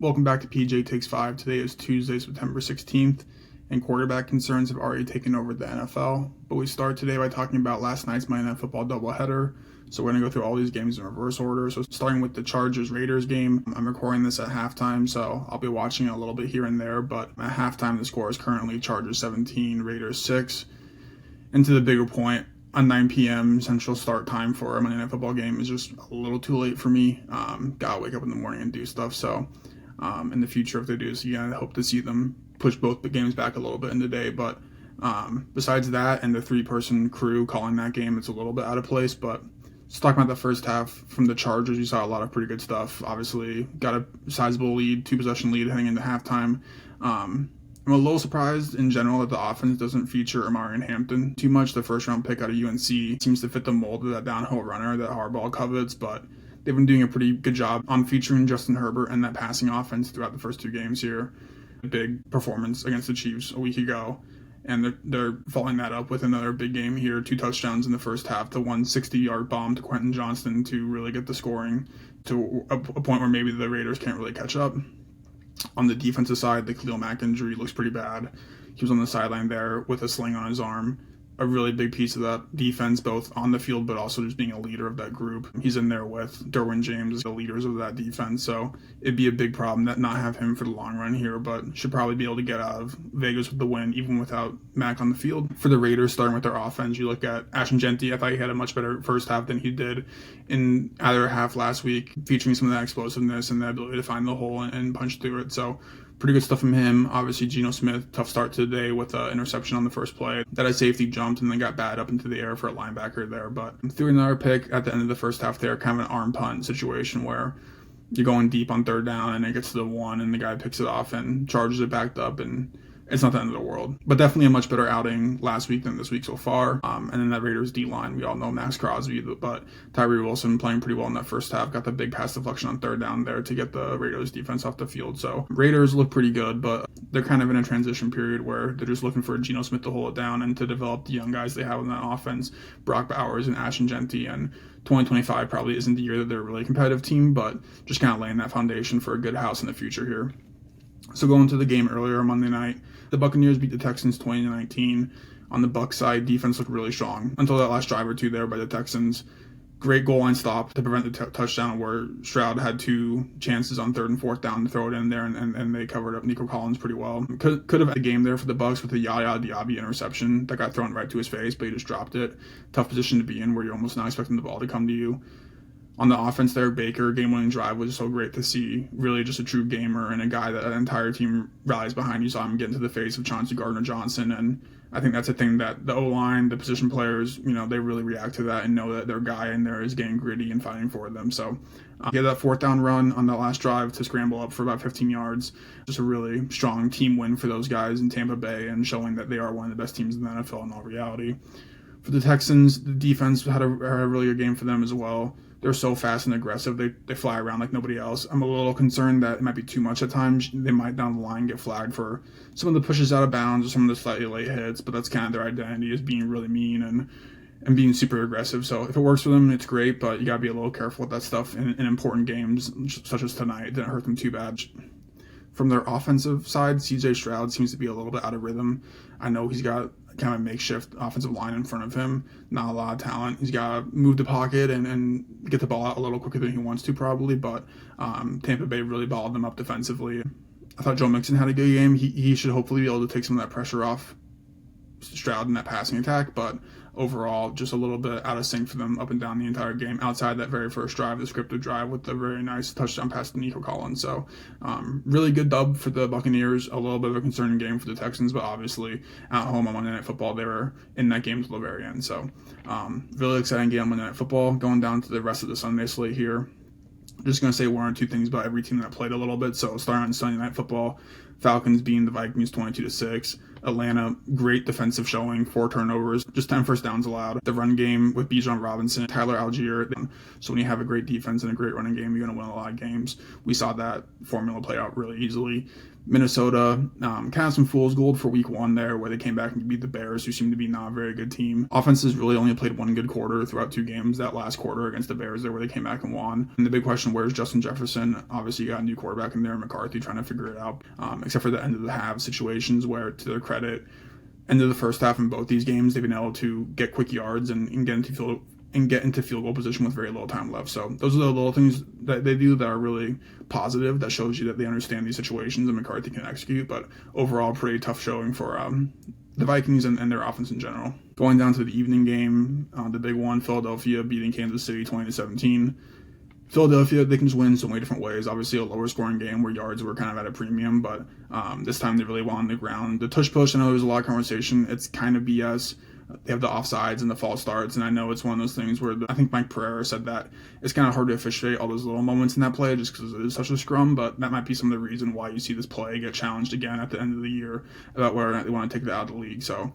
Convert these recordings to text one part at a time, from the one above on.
Welcome back to PJ Takes 5. Today is Tuesday, September 16th, and quarterback concerns have already taken over the NFL. But we start today by talking about last night's MNF football doubleheader. So we're going to go through all these games in reverse order. So starting with the Chargers-Raiders game, I'm recording this at halftime, so I'll be watching it a little bit here and there. But at halftime, the score is currently Chargers 17, Raiders 6. And to the bigger point, a 9 p.m. Central start time for a Monday Night Football game is just a little too late for me. Gotta wake up in the morning and do stuff. So in the future, if they do this again, I hope to see them push both the games back a little bit in the day. But besides that and the three-person crew calling that game, it's a little bit out of place. But just talking about the first half from the Chargers, you saw a lot of pretty good stuff. Obviously, got a sizable lead, 2-possession lead heading into halftime. I'm a little surprised in general that the offense doesn't feature Amarian Hampton too much. The first-round pick out of UNC seems to fit the mold of that downhill runner that Harbaugh covets, but they've been doing a pretty good job on featuring Justin Herbert and that passing offense throughout the first two games here. A big performance against the Chiefs a week ago, and they're following that up with another big game here. 2 touchdowns in the first half, the 160-yard bomb to Quentin Johnston to really get the scoring to a point where maybe the Raiders can't really catch up. On the defensive side, the Khalil Mack injury looks pretty bad. He was on the sideline there with a sling on his arm. A really big piece of that defense, both on the field but also just being a leader of that group. He's in there with Derwin James, the leaders of that defense, so it'd be a big problem that not have him for the long run here, but should probably be able to get out of Vegas with the win, even without Mack on the field. For the Raiders, starting with their offense, you look at Ashton Genty. I thought he had a much better first half than he did in either half last week, featuring some of that explosiveness and the ability to find the hole and punch through it. So pretty good stuff from him. Obviously, Geno Smith, tough start today with an interception on the first play. That a safety jumped and then got batted up into the air for a linebacker there. But threw another pick at the end of the first half there, kind of an arm punt situation where you're going deep on third down and it gets to the 1 and the guy picks it off and charges it back up, and it's not the end of the world. But definitely a much better outing last week than this week so far. And then that Raiders D-line, we all know Max Crosby, but Tyree Wilson playing pretty well in that first half. Got the big pass deflection on third down there to get the Raiders defense off the field. So Raiders look pretty good, but they're kind of in a transition period where they're just looking for Geno Smith to hold it down and to develop the young guys they have in that offense, Brock Bowers and Ashton Genty. And 2025 probably isn't the year that they're a really competitive team, but just kind of laying that foundation for a good house in the future here. So going to the game earlier Monday night, the Buccaneers beat the Texans 20-19. On the Bucs side, defense looked really strong until that last drive or two there by the Texans. Great goal line stop to prevent the touchdown where Stroud had 2 chances on 3rd and 4th down to throw it in there, and they covered up Nico Collins pretty well. Could have had a game there for the Bucs with a Yaya Diaby interception that got thrown right to his face, but he just dropped it. Tough position to be in where you're almost not expecting the ball to come to you. On the offense there, Baker, game-winning drive was so great to see. Really just a true gamer and a guy that an entire team rallies behind. You saw him get into the face of Chauncey Gardner-Johnson, and I think that's a thing that the O-line, the position players, they really react to that and know that their guy in there is getting gritty and fighting for them. So he had that 4th down run on that last drive to scramble up for about 15 yards. Just a really strong team win for those guys in Tampa Bay and showing that they are one of the best teams in the NFL in all reality. For the Texans, the defense had a really good game for them as well. They're so fast and aggressive. They fly around like nobody else. I'm a little concerned that it might be too much at times. They might down the line get flagged for some of the pushes out of bounds or some of the slightly late hits, but that's kind of their identity, is being really mean and being super aggressive. So if it works for them, it's great, but you got to be a little careful with that stuff in important games such as tonight. It didn't hurt them too bad. From their offensive side, CJ Stroud seems to be a little bit out of rhythm. I know he's got kind of a makeshift offensive line in front of him, not a lot of talent. He's got to move the pocket and get the ball out a little quicker than he wants to probably, but Tampa Bay really balled them up defensively. I thought Joe Mixon had a good game. He should hopefully be able to take some of that pressure off Stroud in that passing attack, but overall just a little bit out of sync for them up and down the entire game outside that very first drive, the scripted drive with the very nice touchdown pass to Nico Collins. So really good dub for the Buccaneers. A little bit of a concerning game for the Texans, but obviously at home on Monday Night Football they were in that game till the very end. So really exciting game on Monday Night Football. Going down to the rest of the Sunday slate here, just going to say 1 or 2 things about every team that played a little bit. So starting on Sunday Night Football, Falcons beating the Vikings 22-6. Atlanta, great defensive showing, 4 turnovers, just 10 first downs allowed. The run game with Bijan Robinson, Tyler Algier. So when you have a great defense and a great running game, you're going to win a lot of games. We saw that formula play out really easily. Minnesota, kind of some fool's gold for week 1 there, where they came back and beat the Bears, who seemed to be not a very good team. Offenses really only played 1 good quarter throughout 2 games. That last quarter against the Bears there, where they came back and won. And the big question, where's Justin Jefferson? Obviously, you got a new quarterback in there, McCarthy, trying to figure it out. Except for the end of the half situations where, to their credit, end of the first half in both these games, they've been able to get quick yards and get into field goal position with very little time left. So those are the little things that they do that are really positive, that shows you that they understand these situations and McCarthy can execute. But overall, pretty tough showing for the Vikings and their offense in general. Going down to the evening game, the big one, Philadelphia beating Kansas City 20-17. Philadelphia, they can just win so many different ways. Obviously, a lower scoring game where yards were kind of at a premium, but this time they really won on the ground. The tush push, I know there's a lot of conversation. It's kind of BS. They have the offsides and the false starts, and I know it's one of those things where I think Mike Pereira said that it's kind of hard to officiate all those little moments in that play just because it is such a scrum, but that might be some of the reason why you see this play get challenged again at the end of the year about whether or not they want to take that out of the league. So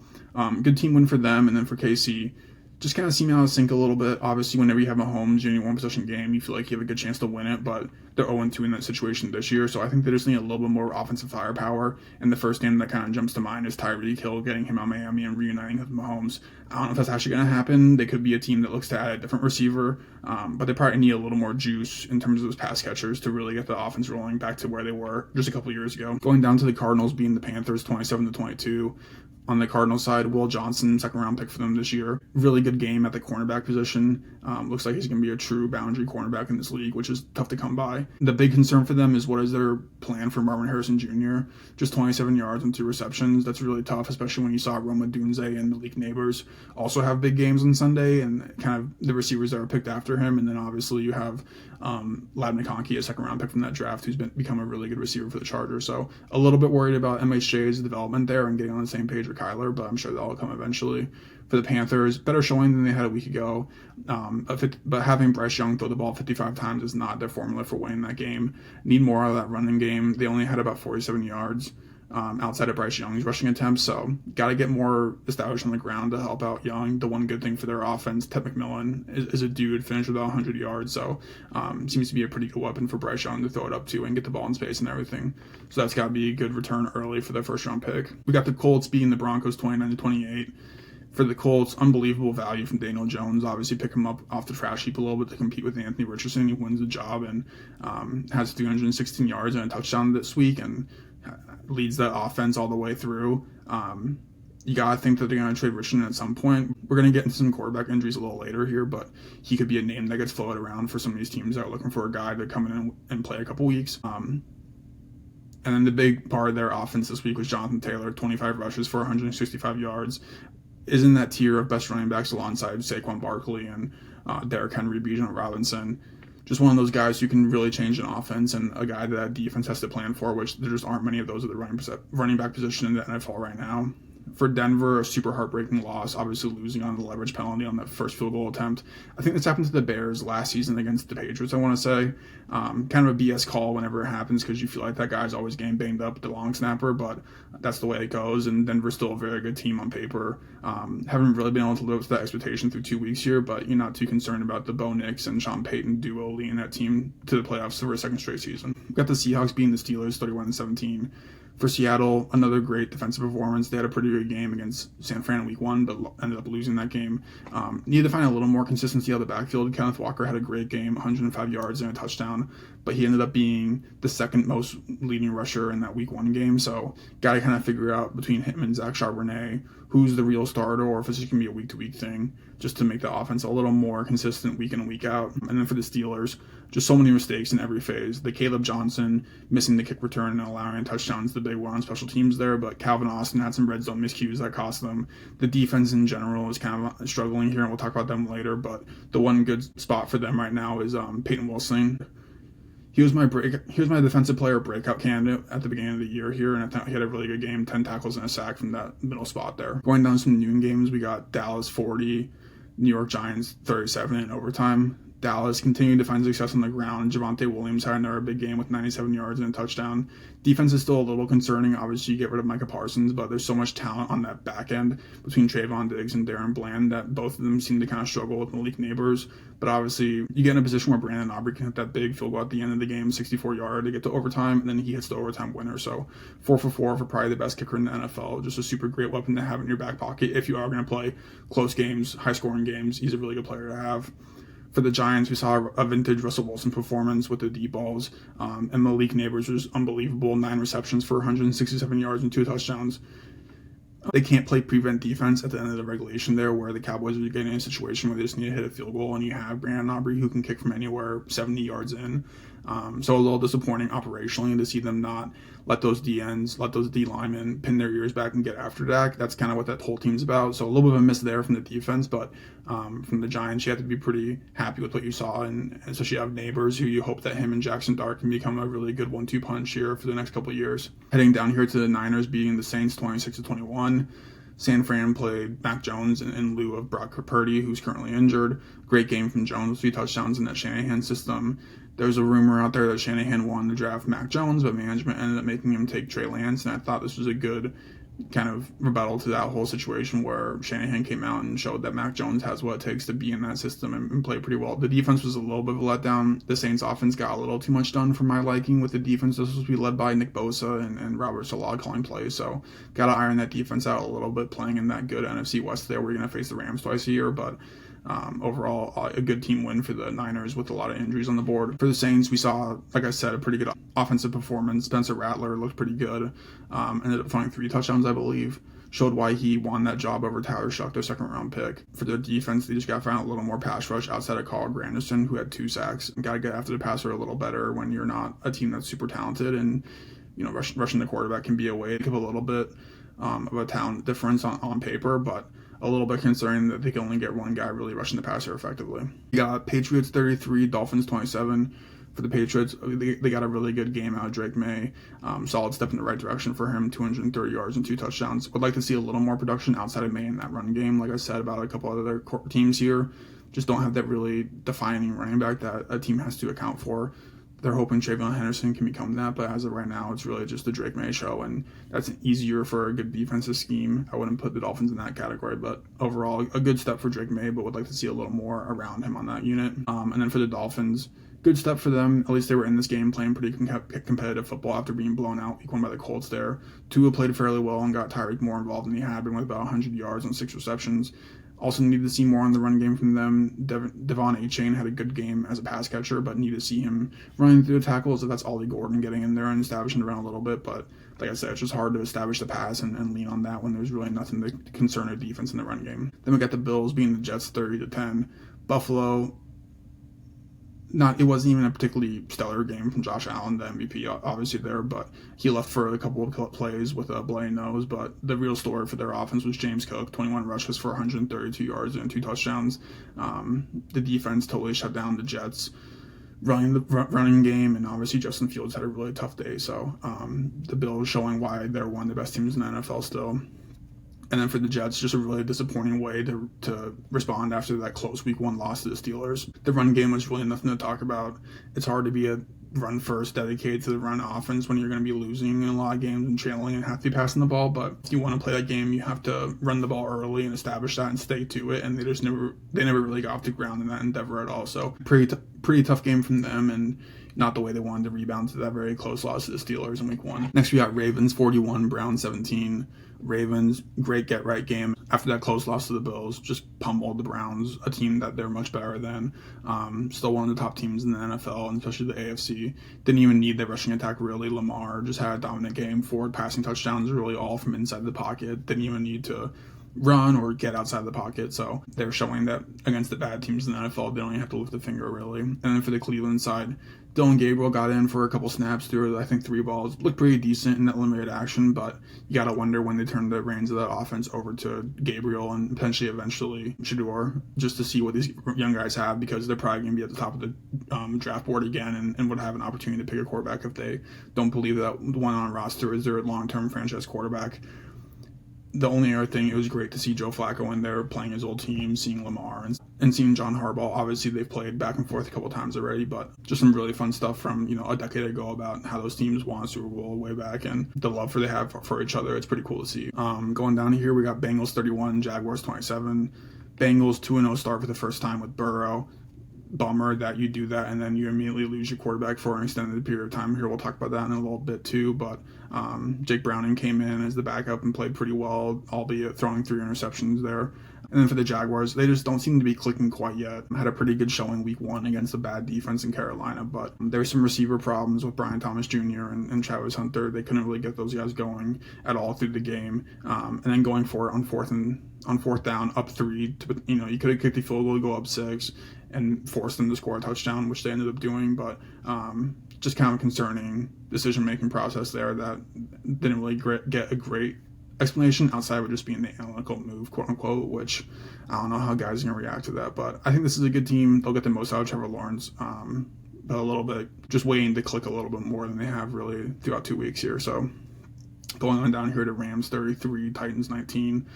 good team win for them, and then for KC, just kind of seem out of sync a little bit. Obviously, whenever you have Mahomes, you're in a one-possession game, you feel like you have a good chance to win it, but they're 0-2 in that situation this year, so I think they just need a little bit more offensive firepower. And the first name that kind of jumps to mind is Tyreek Hill, getting him out of Miami and reuniting with Mahomes. I don't know if that's actually going to happen. They could be a team that looks to add a different receiver, but they probably need a little more juice in terms of those pass catchers to really get the offense rolling back to where they were just a couple years ago. Going down to the Cardinals beating the Panthers 27-22. On the Cardinals side, Will Johnson, 2nd-round pick for them this year. Really good game at the cornerback position. Looks like he's going to be a true boundary cornerback in this league, which is tough to come by. The big concern for them is what is their plan for Marvin Harrison Jr. Just 27 yards and 2 receptions. That's really tough, especially when you saw Roma Dunze and Malik Neighbors also have big games on Sunday, and kind of the receivers that were picked after him. And then obviously you have Lad McConkey, a 2nd-round pick from that draft, who's become a really good receiver for the Chargers. So a little bit worried about MHJ's development there and getting on the same page with Kyler, but I'm sure that'll come eventually. For the Panthers, better showing than they had a week ago, but having Bryce Young throw the ball 55 times is not their formula for winning that game. Need more out of that running game. They only had about 47 yards outside of Bryce Young's rushing attempts, so got to get more established on the ground to help out Young. The one good thing for their offense, Ted McMillan is a dude, finished with about 100 yards, so seems to be a pretty good weapon for Bryce Young to throw it up to and get the ball in space and everything. So that's got to be a good return early for their 1st-round pick. We got the Colts beating the Broncos 29-28. For the Colts, unbelievable value from Daniel Jones. Obviously, pick him up off the trash heap a little bit to compete with Anthony Richardson. He wins the job and has 316 yards and a touchdown this week and leads that offense all the way through. You got to think that they're going to trade Richardson at some point. We're going to get into some quarterback injuries a little later here, but he could be a name that gets floated around for some of these teams that are looking for a guy to come in and play a couple weeks. And then the big part of their offense this week was Jonathan Taylor, 25 rushes for 165 yards. Is in that tier of best running backs alongside Saquon Barkley and Derrick Henry, Bijan Robinson. Just one of those guys who can really change an offense and a guy that defense has to plan for, which there just aren't many of those at the running back position in the NFL right now. For Denver, a super heartbreaking loss, obviously losing on the leverage penalty on that first field goal attempt. I think this happened to the Bears last season against the Patriots, I want to say. Kind of a BS call whenever it happens because you feel like that guy's always getting banged up, the long snapper, but that's the way it goes, and Denver's still a very good team on paper. Haven't really been able to live up to that expectation through 2 weeks here, but you're not too concerned about the Bo Nix and Sean Payton duo leading that team to the playoffs for a 2nd straight season. We've got the Seahawks beating the Steelers 31-17. For Seattle, another great defensive performance. They had a pretty good game against San Fran in week 1, but ended up losing that game. Needed to find a little more consistency out of the backfield. Kenneth Walker had a great game, 105 yards and a touchdown, but he ended up being the 2nd most leading rusher in that week 1 game. So got to kind of figure out between him and Zach Charbonnet who's the real starter or if it's just going to be a week-to-week thing just to make the offense a little more consistent week in and week out. And then for the Steelers, just so many mistakes in every phase. The Caleb Johnson missing the kick return and allowing a touchdown is the big one on special teams there, but Calvin Austin had some red zone miscues that cost them. The defense in general is kind of struggling here, and we'll talk about them later, but the one good spot for them right now is Peyton Wilson. He was my defensive player breakout candidate at the beginning of the year here, and I thought he had a really good game, 10 tackles and a sack from that middle spot there. Going down some noon games, we got Dallas 40, New York Giants 37 in overtime. Dallas continued to find success on the ground. Javonte Williams had another big game with 97 yards and a touchdown. Defense is still a little concerning. Obviously, you get rid of Micah Parsons, but there's so much talent on that back end between Trayvon Diggs and Darren Bland that both of them seem to kind of struggle with Malik Neighbors. But obviously, you get in a position where Brandon Aubrey can hit that big field goal at the end of the game, 64-yard to get to overtime, and then he hits the overtime winner. So 4 for 4 for probably the best kicker in the NFL. Just a super great weapon to have in your back pocket if you are going to play close games, high-scoring games. He's a really good player to have. For the Giants, we saw a vintage Russell Wilson performance with the deep balls, and Malik Neighbors was unbelievable. 9 receptions for 167 yards and 2 touchdowns. They can't play prevent defense at the end of the regulation there, where the Cowboys are getting in a situation where they just need to hit a field goal, and you have Brandon Aubrey who can kick from anywhere 70 yards in. So a little disappointing operationally to see them not let those DNs, let those D linemen pin their ears back and get after Dak. That's kind of what that whole team's about. So a little bit of a miss there from the defense, but from the Giants, you have to be pretty happy with what you saw, and especially you have Neighbors, who you hope that him and Jackson Dart can become a really good 1-2 punch here for the next couple of years. Heading down here to the Niners beating the Saints 26-21. San Fran played Mac Jones in lieu of Brock Purdy, who's currently injured. Great game from Jones with 3 touchdowns in that Shanahan system. There's a rumor out there that Shanahan wanted to draft Mac Jones, but management ended up making him take Trey Lance, and I thought this was a good kind of rebuttal to that whole situation where Shanahan came out and showed that Mac Jones has what it takes to be in that system and play pretty well. The defense was a little bit of a letdown. The Saints offense got a little too much done for my liking with the defense. This was supposed to be led by Nick Bosa and Robert Saleh calling plays, so got to iron that defense out a little bit, playing in that good NFC West there where you're going to face the Rams twice a year, but overall, a good team win for the Niners with a lot of injuries on the board. For the Saints, we saw, like I said, a pretty good offensive performance. Spencer Rattler looked pretty good. Ended up throwing 3 touchdowns, I believe. Showed why he won that job over Tyler Shuck, their second-round pick. For their defense, they just got to find a little more pass rush outside of Carl Granderson, who had 2 sacks. Got to get after the passer a little better when you're not a team that's super talented, and rushing the quarterback can be a way to give a little bit of a talent difference on paper, but a little bit concerning that they can only get one guy really rushing the passer effectively. You got Patriots 33, Dolphins 27. For the Patriots, they got a really good game out of Drake May. Solid step in the right direction for him, 230 yards and 2 touchdowns. Would like to see a little more production outside of May in that run game. Like I said about a couple other teams here, just don't have that really defining running back that a team has to account for. They're hoping Trayvon Henderson can become that, but as of right now, it's really just the Drake May show, and that's easier for a good defensive scheme. I wouldn't put the Dolphins in that category, but overall, a good step for Drake May, but would like to see a little more around him on that unit. And then for the Dolphins, good step for them. At least they were in this game playing pretty competitive football after being blown out week 1 by the Colts there. Tua played fairly well and got Tyreek more involved than he had been with about 100 yards and 6 receptions. Also needed to see more on the run game from them. Devon Achane had a good game as a pass catcher, but need to see him running through the tackles. If that's Ollie Gordon getting in there and establishing the run a little bit. But like I said, it's just hard to establish the pass and lean on that when there's really nothing to concern a defense in the run game. Then we got the Bills beating the Jets 30-10. Buffalo, it wasn't even a particularly stellar game from Josh Allen, the MVP, obviously there, but he left for a couple of plays with a bloody nose. But the real story for their offense was James Cook, 21 rushes for 132 yards and 2 touchdowns. The defense totally shut down the Jets running the running game, and obviously Justin Fields had a really tough day. So the Bills showing why they're one of the best teams in the NFL still. And then for the Jets, just a really disappointing way to respond after that close week 1 loss to the Steelers. The run game was really nothing to talk about. It's hard to be a run first, dedicated to the run offense when you're going to be losing in a lot of games and trailing and have to be passing the ball. But if you want to play that game, you have to run the ball early and establish that and stay to it. And they never really got off the ground in that endeavor at all. So pretty tough game from them, and not the way they wanted to rebound to that very close loss to the Steelers in week 1. Next, we got Ravens 41, Browns 17. Ravens, great get-right game. After that close loss to the Bills, just pummeled the Browns, a team that they're much better than. Still one of the top teams in the NFL, and especially the AFC. Didn't even need their rushing attack, really. Lamar just had a dominant game. 4 passing touchdowns, really all from inside the pocket. Didn't even need to run or get outside the pocket. So they're showing that against the bad teams in the NFL, they don't even have to lift a finger, really. And then for the Cleveland side, Dylan Gabriel got in for a couple snaps through, I think, 3 balls. Looked pretty decent in that limited action, but you got to wonder when they turn the reins of that offense over to Gabriel and potentially eventually Shador, just to see what these young guys have, because they're probably going to be at the top of the draft board again and would have an opportunity to pick a quarterback if they don't believe that the one on roster is their long-term franchise quarterback. the only other thing, it was great to see Joe Flacco in there playing his old team, seeing Lamar and seeing John Harbaugh. Obviously, they've played back and forth a couple times already, but just some really fun stuff from, a decade ago about how those teams won a Super Bowl way back and the love they have for each other. It's pretty cool to see. Going down here, we got Bengals 31, Jaguars 27. Bengals 2-0 start for the first time with Burrow. Bummer that you do that and then you immediately lose your quarterback for an extended period of time here. We'll talk about that in a little bit too, but Jake Browning came in as the backup and played pretty well, albeit throwing 3 interceptions there. And then for the Jaguars, they just don't seem to be clicking quite yet. Had a pretty good showing week 1 against a bad defense in Carolina, but there were some receiver problems with Brian Thomas Jr. and Travis Hunter. They couldn't really get those guys going at all through the game. And then going for it on fourth down, up 3, you could have kicked the field goal to go up 6 and forced them to score a touchdown, which they ended up doing, but just kind of concerning decision-making process there that didn't really get a great explanation outside of just being the analytical move, quote-unquote, which I don't know how guys are going to react to that, but I think this is a good team. They'll get the most out of Trevor Lawrence, but a little bit just waiting to click a little bit more than they have really throughout 2 weeks here. So going on down here to Rams 33, Titans 19.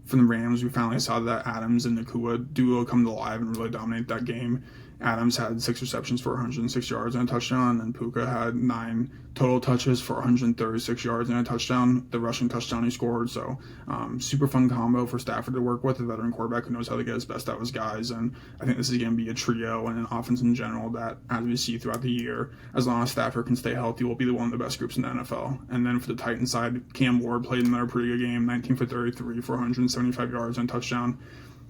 From the Rams, we finally saw that Adams and Nakua duo come to life and really dominate that game. Adams had 6 receptions for 106 yards and a touchdown, and Puka had 9 total touches for 136 yards and a touchdown, the rushing touchdown he scored. So super fun combo for Stafford to work with, a veteran quarterback who knows how to get his best out of his guys. And I think this is going to be a trio and an offense in general that, as we see throughout the year, as long as Stafford can stay healthy, will be one of the best groups in the NFL. And then for the Titans side, Cam Ward played another pretty good game, 19 for 33 for 175 yards and a touchdown.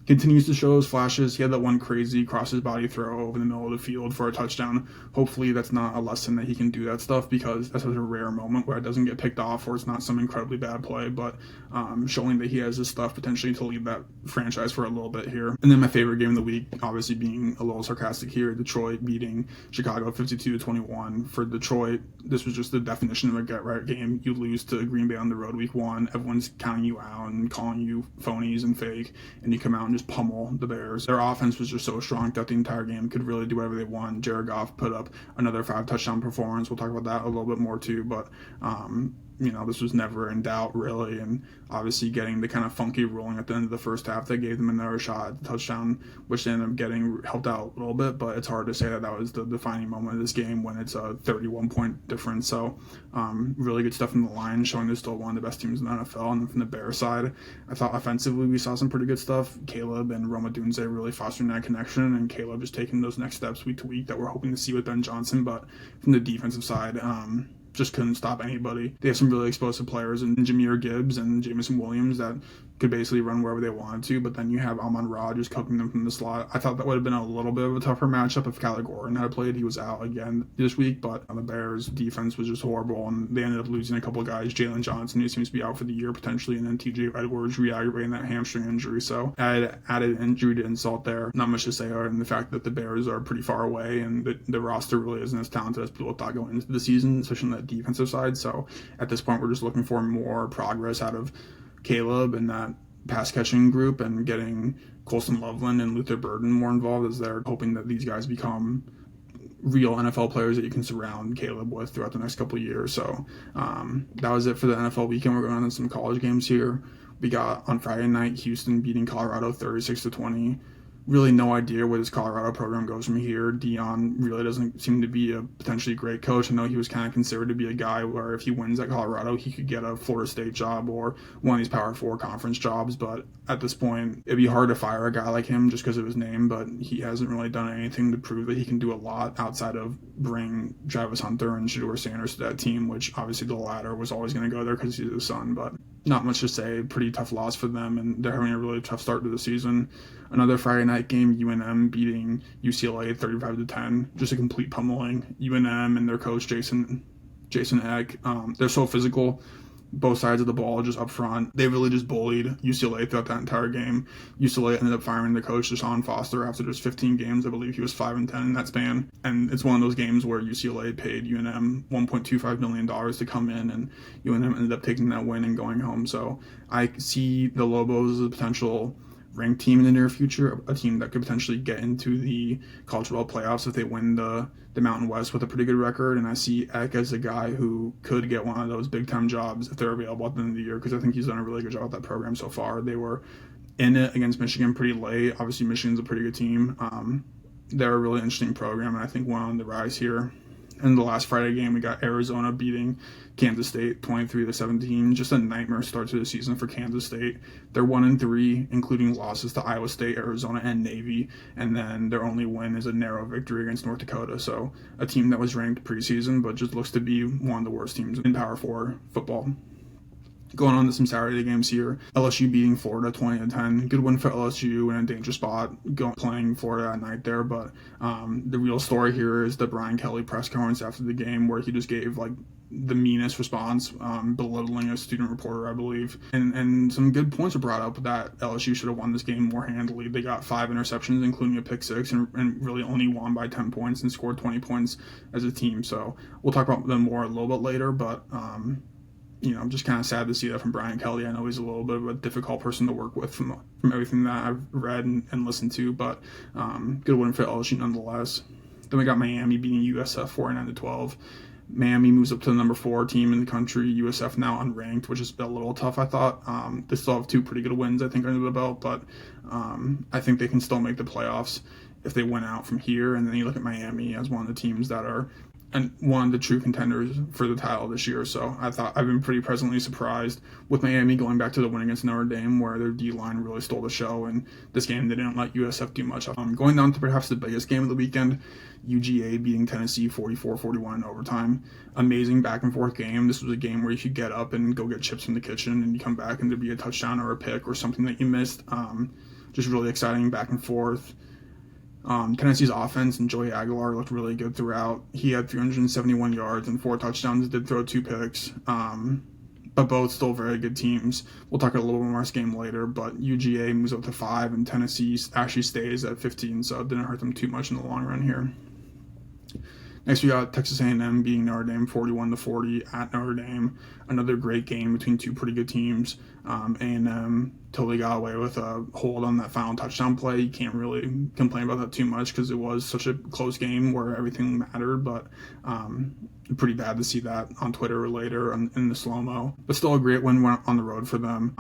Continues to show those flashes. He had that one crazy cross his body throw over the middle of the field for a touchdown. Hopefully that's not a lesson that he can do that stuff, because that's such a rare moment where it doesn't get picked off or it's not some incredibly bad play, but showing that he has this stuff potentially to lead that franchise for a little bit here. And then my favorite game of the week, obviously being a little sarcastic here, Detroit beating Chicago 52-21. For Detroit, this was just the definition of a get-right game. You lose to Green Bay on the road week 1. Everyone's counting you out and calling you phonies and fake, and you come out and just pummel the Bears. Their offense was just so strong throughout the entire game, could really do whatever they want. Jared Goff put up another 5 touchdown performance. We'll talk about that a little bit more too, but this was never in doubt really, and obviously getting the kind of funky ruling at the end of the first half that gave them another shot at the touchdown, which they ended up getting helped out a little bit, but it's hard to say that was the defining moment of this game when it's a 31-point difference. So really good stuff from the line, showing they're still one of the best teams in the NFL. And then from the Bears side, I thought offensively we saw some pretty good stuff. Caleb and Roma Dunze really fostering that connection, and Caleb just taking those next steps week to week that we're hoping to see with Ben Johnson. But from the defensive side, just couldn't stop anybody. They have some really explosive players in Jahmyr Gibbs and Jamison Williams that could basically run wherever they wanted to, but then you have Amon-Ra just cooking them from the slot. I thought that would have been a little bit of a tougher matchup if Kyler Gordon had played. He was out again this week, but the Bears' defense was just horrible, and they ended up losing a couple of guys. Jalen Johnson, who seems to be out for the year potentially, and then TJ Edwards re-aggravating that hamstring injury. So I added injury to insult there. Not much to say other than the fact that the Bears are pretty far away, and the roster really isn't as talented as people thought going into the season, especially on that defensive side. So at this point, we're just looking for more progress out of Caleb and that pass catching group, and getting Colston Loveland and Luther Burden more involved, as they're hoping that these guys become real NFL players that you can surround Caleb with throughout the next couple of years. So that was it for the NFL weekend. We're going on to some college games here. We got on Friday night Houston beating Colorado 36-20. Really no idea where this Colorado program goes from here. Dion really doesn't seem to be a potentially great coach. I know he was kind of considered to be a guy where if he wins at Colorado, he could get a Florida State job or one of these Power 4 conference jobs. But at this point, it'd be hard to fire a guy like him just because of his name, but he hasn't really done anything to prove that he can do a lot outside of bring Travis Hunter and Shedeur Sanders to that team, which obviously the latter was always going to go there because he's his son. But not much to say. Pretty tough loss for them, and they're having a really tough start to the season. Another Friday night game, UNM beating UCLA 35-10. Just a complete pummeling. UNM and their coach Jason Eck, they're so physical. Both sides of the ball just up front. They really just bullied UCLA throughout that entire game. UCLA ended up firing the coach, Deshaun Foster, after just 15 games. I believe he was 5-10 in that span. And it's one of those games where UCLA paid UNM $1.25 million to come in, and UNM ended up taking that win and going home. So I see the Lobos as a potential ranked team in the near future, a team that could potentially get into the college football playoffs if they win the Mountain West with a pretty good record. And I see Eck as a guy who could get one of those big-time jobs if they're available at the end of the year, because I think he's done a really good job with that program so far. They were in it against Michigan pretty late. Obviously, Michigan's a pretty good team. They're a really interesting program, and I think one on the rise here. In the last Friday game, we got Arizona beating Kansas State 23-17. Just a nightmare start to the season for Kansas State. They're 1-3, including losses to Iowa State, Arizona, and Navy. And then their only win is a narrow victory against North Dakota. So a team that was ranked preseason, but just looks to be one of the worst teams in Power 4 football. Going on to some Saturday games here. LSU beating Florida 20-10. Good win for LSU in a dangerous spot playing Florida at night there. But the real story here is the Brian Kelly press conference after the game, where he just gave the meanest response, belittling a student reporter, I believe. And some good points were brought up that LSU should have won this game more handily. They got 5 interceptions, including a pick 6, and really only won by 10 points and scored 20 points as a team. So we'll talk about them more a little bit later, but I'm just kind of sad to see that from Brian Kelly. I know he's a little bit of a difficult person to work with from everything that I've read and listened to, but good win for LSU nonetheless. Then we got Miami beating USF 49-12. Miami moves up to the number 4 team in the country. USF now unranked, which is a little tough, I thought. They still have 2 pretty good wins, I think, under the belt, but I think they can still make the playoffs if they win out from here. And then you look at Miami as one of the teams that are one of the true contenders for the title this year. So I've been pretty pleasantly surprised with Miami going back to the win against Notre Dame, where their D-line really stole the show. And this game, they didn't let USF do much. Going down to perhaps the biggest game of the weekend, UGA beating Tennessee 44-41 in overtime. Amazing back and forth game. This was a game where you could get up and go get chips from the kitchen, and you come back and there'd be a touchdown or a pick or something that you missed. Just really exciting back and forth. Tennessee's offense and Joey Aguilar looked really good throughout. He had 371 yards and 4 touchdowns, did throw 2 picks, but both still very good teams. We'll talk a little bit more about this game later, but UGA moves up to 5 and Tennessee actually stays at 15, so it didn't hurt them too much in the long run here. Next, we got Texas A&M beating Notre Dame 41-40 at Notre Dame. Another great game between 2 pretty good teams. A&M totally got away with a hold on that final touchdown play. You can't really complain about that too much because it was such a close game where everything mattered, but pretty bad to see that on Twitter later in the slow-mo. But still a great win on the road for them.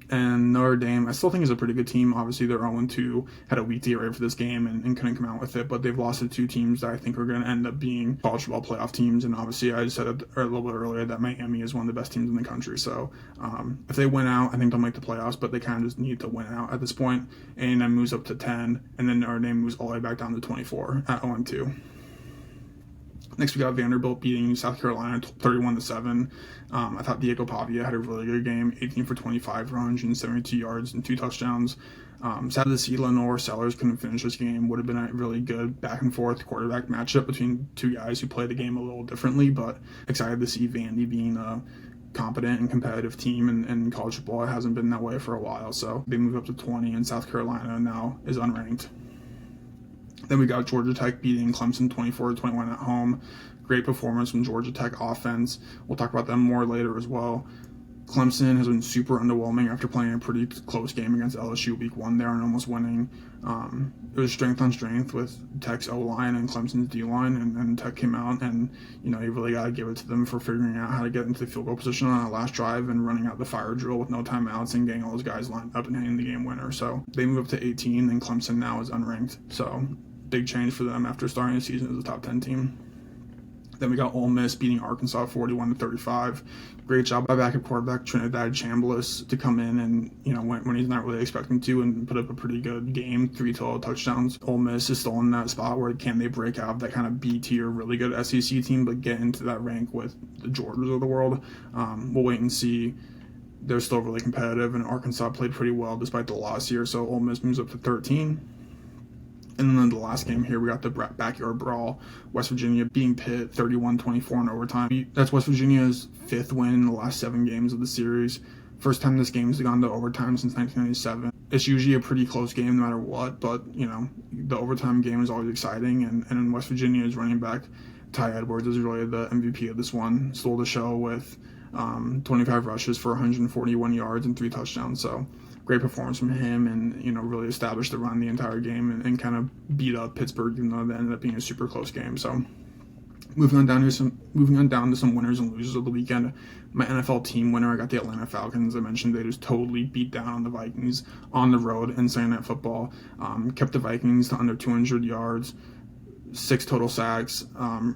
And Notre Dame, I still think is a pretty good team. Obviously, they're 0-2, had a week to get ready for this game and couldn't come out with it, but they've lost to 2 teams that I think are going to end up being college football playoff teams. And obviously, I said a little bit earlier that Miami is one of the best teams in the country. So if they win out, I think they'll make the playoffs, but they kind of just need to win out at this point. A&M moves up to 10, and then Notre Dame moves all the way back down to 24 at 0-2. Next, we got Vanderbilt beating South Carolina 31-7. I thought Diego Pavia had a really good game, 18 for 25 for 172 yards and 2 touchdowns. Sad to see Lenore Sellers couldn't finish this game. Would have been a really good back and forth quarterback matchup between 2 guys who play the game a little differently, but excited to see Vandy being a competent and competitive team in college football. It hasn't been that way for a while, so they move up to 20, and South Carolina now is unranked. Then we got Georgia Tech beating Clemson 24-21 at home. Great performance from Georgia Tech offense. We'll talk about them more later as well. Clemson has been super underwhelming after playing a pretty close game against LSU week 1 there and almost winning. It was strength on strength with Tech's O-line and Clemson's D-line, and Tech came out and, you really got to give it to them for figuring out how to get into the field goal position on that last drive and running out the fire drill with no timeouts and getting all those guys lined up and hitting the game winner. So they move up to 18, and Clemson now is unranked. So big change for them after starting the season as a top 10 team. Then we got Ole Miss beating Arkansas 41-35. Great job by backup quarterback Trinidad Chambliss to come in and, when he's not really expecting to, and put up a pretty good game, 3 total touchdowns. Ole Miss is still in that spot where can they break out that kind of B-tier, really good SEC team, but get into that rank with the Georgias of the world. We'll wait and see. They're still really competitive, and Arkansas played pretty well despite the loss here, so Ole Miss moves up to 13. And then the last game here, we got the backyard brawl. West Virginia beating Pitt 31-24 in overtime. That's West Virginia's 5th win in the last 7 games of the series. First time this game has gone to overtime since 1997. It's usually a pretty close game no matter what, but, the overtime game is always exciting. And West Virginia's running back, Ty Edwards, is really the MVP of this one. Stole the show with 25 rushes for 141 yards and 3 touchdowns. So great performance from him, and really established the run the entire game, and kind of beat up Pittsburgh, even though that ended up being a super close game. So moving on down to some winners and losers of the weekend. My NFL team winner, I got the Atlanta Falcons. I mentioned they just totally beat down on the Vikings on the road in Sunday Night Football. Kept the Vikings to under 200 yards. 6 total sacks,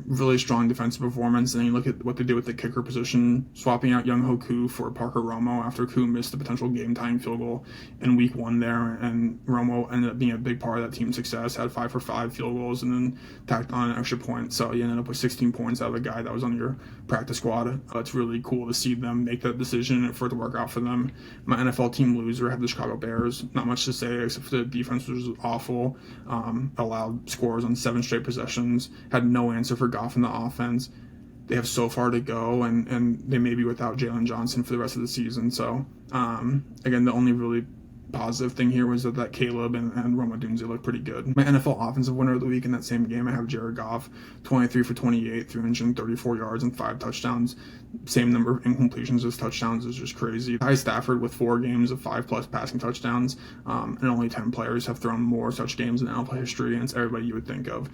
really strong defensive performance. And then you look at what they did with the kicker position, swapping out Young Hoku for Parker Romo after Koo missed the potential game-tying field goal in week 1 there. And Romo ended up being a big part of that team's success, had 5 for 5 field goals and then tacked on an extra point. So you ended up with 16 points out of a guy that was on your practice squad. It's really cool to see them make that decision and for it to work out for them. My NFL team loser had the Chicago Bears. Not much to say except for the defense was awful. Allowed scores on 7 straight possessions, had no answer for Goff in the offense. They have so far to go, and they may be without Jalen Johnson for the rest of the season. So, again, the only really positive thing here was that Caleb and Roma Dunze looked pretty good. My NFL offensive winner of the week in that same game, I have Jared Goff, 23 for 28, 334 yards and 5 touchdowns. Same number of incompletions as touchdowns is just crazy. Ty Stafford with 4 games of 5+ passing touchdowns, and only 10 players have thrown more such games in NFL history, and it's everybody you would think of.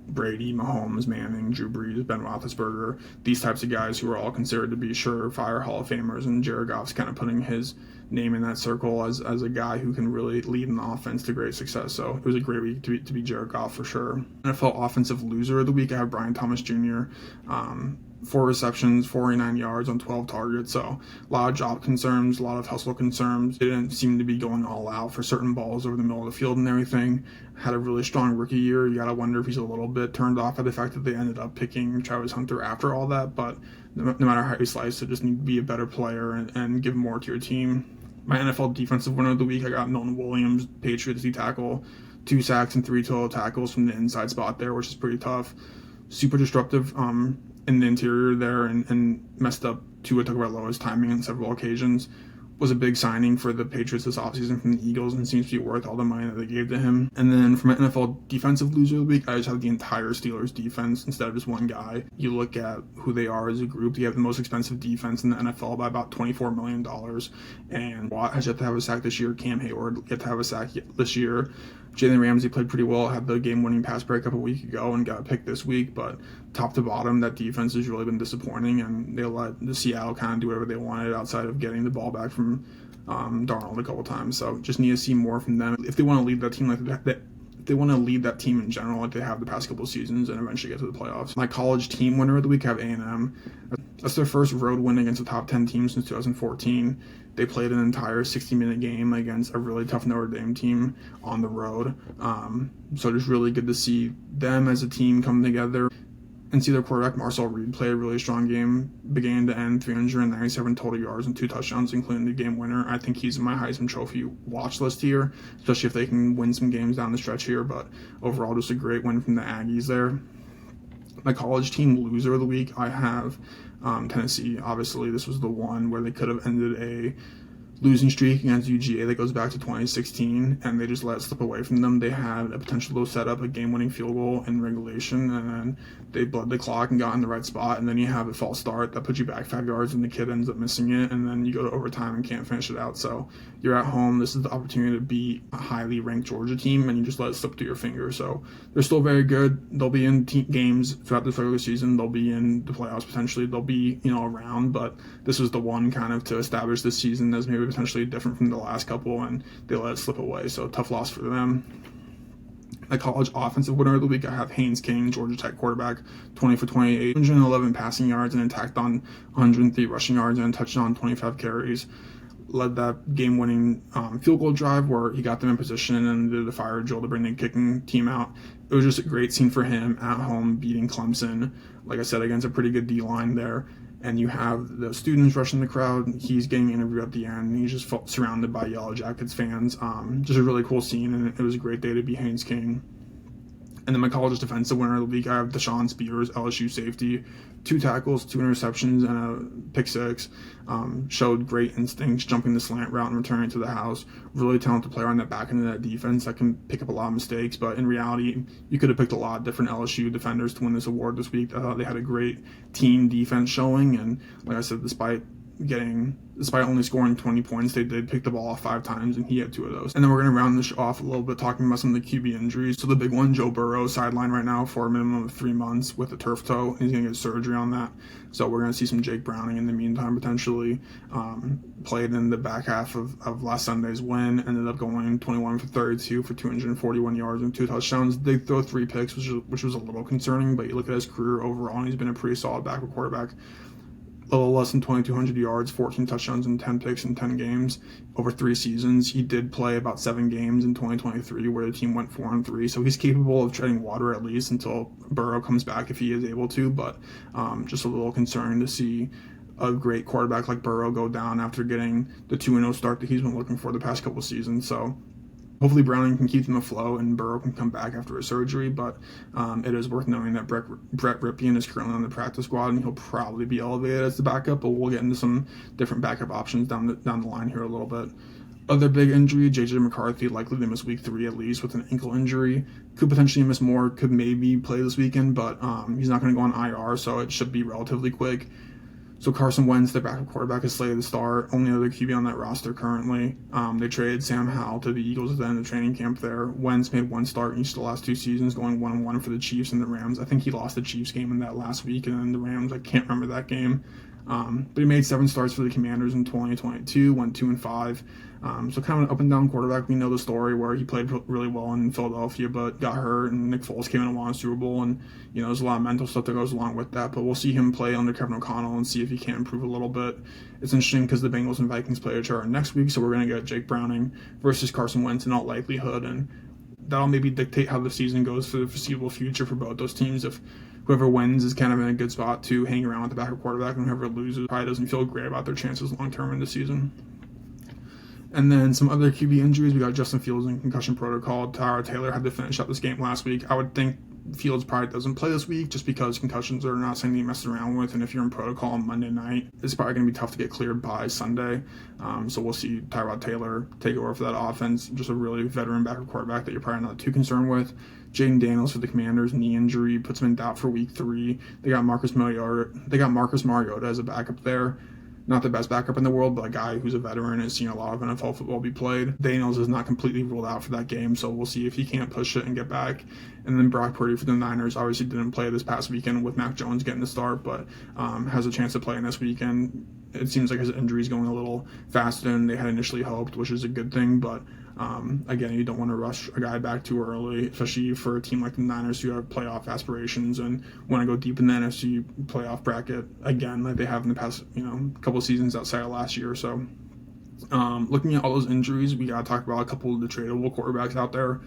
Brady, Mahomes, Manning, Drew Brees, Ben Roethlisberger, these types of guys who are all considered to be surefire Hall of Famers, and Jared Goff's kind of putting his name in that circle as a guy who can really lead an offense to great success. So it was a great week to be Jared Goff for sure. NFL offensive loser of the week, I have Brian Thomas Jr. 4 receptions, 49 yards on 12 targets. So a lot of job concerns, a lot of hustle concerns. They didn't seem to be going all out for certain balls over the middle of the field and everything. Had a really strong rookie year. You got to wonder if he's a little bit turned off by the fact that they ended up picking Travis Hunter after all that. But no matter how you slice it, just need to be a better player and give more to your team. My NFL defensive winner of the week, I got Milton Williams, Patriots D tackle, 2 sacks and 3 total tackles from the inside spot there, which is pretty tough. Super disruptive in the interior there, and messed up Tua Tagovailoa's timing on several occasions. Was a big signing for the Patriots this offseason from the Eagles and seems to be worth all the money that they gave to him. And then for my NFL defensive loser of the week, I just have the entire Steelers defense instead of just one guy. You look at who they are as a group. They have the most expensive defense in the NFL by about $24 million. And Watt has yet to have a sack this year. Cam Hayward yet to have a sack this year. Jalen Ramsey played pretty well, had the game-winning pass breakup a week ago and got a pick this week, but top to bottom, that defense has really been disappointing, and they let the Seattle kind of do whatever they wanted outside of getting the ball back from Darnold a couple times. So just need to see more from them if they want to lead that team like that. If they want to lead that team in general like they have the past couple of seasons and eventually get to the playoffs. My college team winner of the week, I have A&M. That's their first road win against the top 10 team since 2014. They played an entire 60-minute game against a really tough Notre Dame team on the road. So just really good to see them as a team come together and see their quarterback, Marcel Reed, play a really strong game, beginning to end, 397 total yards and 2 touchdowns, including the game winner. I think he's in my Heisman Trophy watch list here, especially if they can win some games down the stretch here. But overall, just a great win from the Aggies there. My college team loser of the week, I have Tennessee. Obviously, this was the one where they could have ended a losing streak against UGA that goes back to 2016, and they just let it slip away from them. They had a potential to set up a game-winning field goal in regulation, and then they bled the clock and got in the right spot, and then you have a false start that puts you back 5 yards, and the kid ends up missing it, and then you go to overtime and can't finish it out. So you're at home. This is the opportunity to beat a highly ranked Georgia team, and you just let it slip through your fingers. So they're still very good. They'll be in games throughout the regular season. They'll be in the playoffs potentially. They'll be around, but this was the one kind of to establish this season as maybe potentially different from the last couple, and they let it slip away. So tough loss for them. My college offensive winner of the week, I have Haynes King, Georgia Tech quarterback, 20 for 28, 111 passing yards and attacked on 103 rushing yards and touched on 25 carries. Led that game-winning field goal drive where he got them in position and did a fire drill to bring the kicking team out. It was just a great scene for him at home, beating Clemson, like I said, against a pretty good D-line there. And you have the students rushing the crowd. He's getting interviewed at the end. He's just surrounded by Yellow Jackets fans. Just a really cool scene, and it was a great day to be Haynes King. And then my college defensive winner of the week, I have Deshaun Spears, LSU safety, 2 tackles, 2 interceptions, and a pick 6. Showed great instincts, jumping the slant route and returning to the house. Really talented player on that back end of that defense that can pick up a lot of mistakes. But in reality, you could have picked a lot of different LSU defenders to win this award this week. They had a great team defense showing, and like I said, despite despite only scoring 20 points, they did pick the ball off 5 times, and he had 2 of those. And then we're going to round this off a little bit talking about some of the QB injuries. So the big one, Joe Burrow, sidelined right now for a minimum of 3 months with a turf toe, and he's going to get surgery on that. So we're going to see some Jake Browning in the meantime, potentially. Played in the back half of last Sunday's win, ended up going 21 for 32 for 241 yards and 2 touchdowns. They throw 3 picks, which was a little concerning, but you look at his career overall, and he's been a pretty solid backup quarterback. A little less than 2,200 yards, 14 touchdowns, and 10 picks in 10 games over 3 seasons. He did play about 7 games in 2023 where the team went 4-3, so he's capable of treading water at least until Burrow comes back if he is able to, but just a little concerning to see a great quarterback like Burrow go down after getting the 2-0 start that he's been looking for the past couple seasons. So hopefully Browning can keep them afloat and Burrow can come back after his surgery, but it is worth knowing that Brett Rypien is currently on the practice squad, and he'll probably be elevated as the backup, but we'll get into some different backup options down the line here a little bit. Other big injury, J.J. McCarthy, likely to miss week 3 at least with an ankle injury. Could potentially miss more, could maybe play this weekend, but he's not going to go on IR, so it should be relatively quick. So Carson Wentz, their backup quarterback, is slated to start. Only other QB on that roster currently. They traded Sam Howell to the Eagles at the end of training camp there. Wentz made 1 start in each of the last 2 seasons, going 1-1 for the Chiefs and the Rams. I think he lost the Chiefs game in that last week, and then the Rams, I can't remember that game. But he made 7 starts for the Commanders in 2022, went 2-5. So kind of an up and down quarterback. We know the story where he played really well in Philadelphia, but got hurt, and Nick Foles came in and won a Super Bowl, and there's a lot of mental stuff that goes along with that. But we'll see him play under Kevin O'Connell and see if he can improve a little bit. It's interesting because the Bengals and Vikings play each other next week, so we're going to get Jake Browning versus Carson Wentz in all likelihood, and that'll maybe dictate how the season goes for the foreseeable future for both those teams. If whoever wins is kind of in a good spot to hang around with the backup quarterback, and whoever loses probably doesn't feel great about their chances long term in the season. And then some other QB injuries. We got Justin Fields in concussion protocol. Tyrod Taylor had to finish up this game last week. I would think Fields probably doesn't play this week just because concussions are not something you mess around with. And if you're in protocol on Monday night, it's probably going to be tough to get cleared by Sunday. So we'll see Tyrod Taylor take over for that offense. Just a really veteran backup quarterback that you're probably not too concerned with. Jaden Daniels for the Commanders, knee injury, puts him in doubt for week 3. They got Marcus Mariota as a backup there. Not the best backup in the world, but a guy who's a veteran and has seen a lot of NFL football be played. Daniels is not completely ruled out for that game, so we'll see if he can't push it and get back. And then Brock Purdy for the Niners obviously didn't play this past weekend with Mac Jones getting the start, but has a chance to play in this weekend. It seems like his injury is going a little faster than they had initially hoped, which is a good thing, but again, you don't want to rush a guy back too early, especially for a team like the Niners who have playoff aspirations and want to go deep in the NFC playoff bracket again, like they have in the past, couple of seasons outside of last year or so. Looking at all those injuries, we got to talk about a couple of the tradable quarterbacks out there.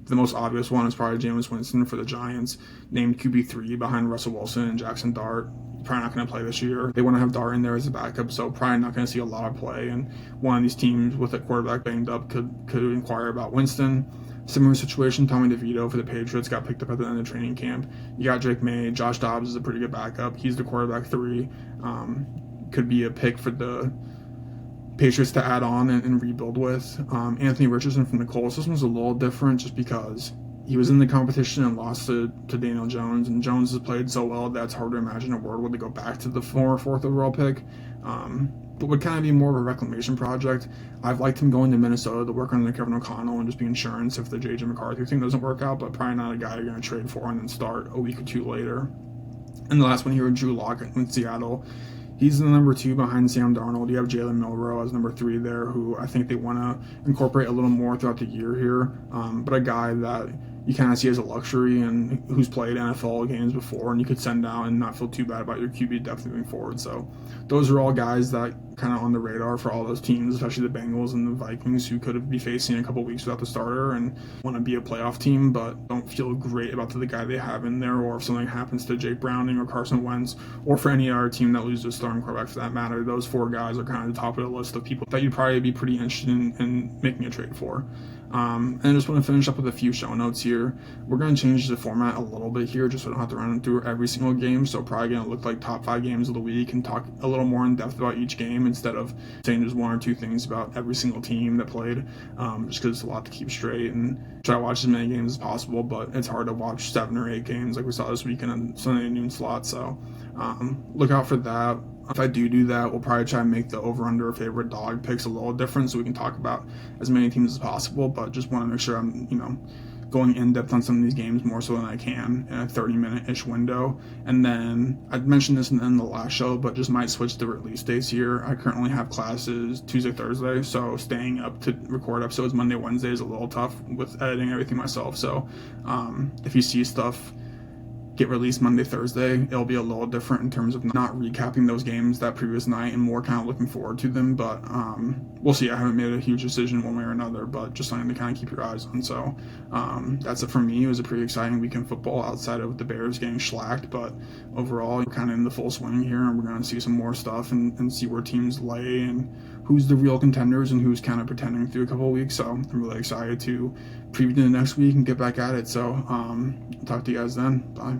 The most obvious one is probably Jameis Winston for the Giants, named QB3 behind Russell Wilson and Jackson Dart. Probably not going to play this year. They want to have Dart in there as a backup, so probably not going to see a lot of play. And one of these teams with a quarterback banged up could inquire about Winston. Similar situation, Tommy DeVito for the Patriots got picked up at the end of training camp. You got Drake May. Josh Dobbs is a pretty good backup. He's the quarterback 3. Could be a pick for the Patriots to add on and rebuild with. Anthony Richardson from the Colts. This one's a little different just because he was in the competition and lost to Daniel Jones, and Jones has played so well that it's hard to imagine a world where they go back to the 4th overall pick. But would kind of be more of a reclamation project. I've liked him going to Minnesota to work under Kevin O'Connell and just be insurance if the J.J. McCarthy thing doesn't work out, but probably not a guy you're going to trade for and then start a week or 2 later. And the last one here, Drew Lock in Seattle. He's the number 2 behind Sam Darnold. You have Jalen Milroe as number 3 there, who I think they want to incorporate a little more throughout the year here. But a guy that you kind of see as a luxury and who's played NFL games before, and you could send out and not feel too bad about your QB depth moving forward. So those are all guys that kind of on the radar for all those teams, especially the Bengals and the Vikings, who could be facing a couple weeks without the starter and want to be a playoff team, but don't feel great about the guy they have in there, or if something happens to Jake Browning or Carson Wentz, or for any other team that loses a starting quarterback for that matter. Those 4 guys are kind of the top of the list of people that you'd probably be pretty interested in making a trade for. And I just want to finish up with a few show notes here. We're going to change the format a little bit here just so I don't have to run through every single game. So probably going to look like top 5 games of the week and talk a little more in depth about each game instead of saying just 1 or 2 things about every single team that played, just because it's a lot to keep straight, and try to watch as many games as possible, but it's hard to watch 7 or 8 games like we saw this weekend on Sunday noon slot. So look out for that. If I do that, we'll probably try and make the over-under favorite dog picks a little different so we can talk about as many teams as possible, but just want to make sure I'm, going in depth on some of these games more so than I can in a 30-minute-ish window. And then I mentioned this in the last show, but just might switch the release days here. I currently have classes Tuesday, Thursday, so staying up to record episodes Monday, Wednesday is a little tough with editing everything myself. So if you see stuff get released Monday, Thursday, it'll be a little different in terms of not recapping those games that previous night and more kind of looking forward to them. But we'll see. I haven't made a huge decision one way or another, but just something to kind of keep your eyes on. So that's it for me. It was a pretty exciting weekend football outside of the Bears getting shellacked, but overall, we're kind of in the full swing here, and we're going to see some more stuff and see where teams lay and who's the real contenders and who's kind of pretending through a couple of weeks. So I'm really excited to preview the next week and get back at it. So talk to you guys then. Bye.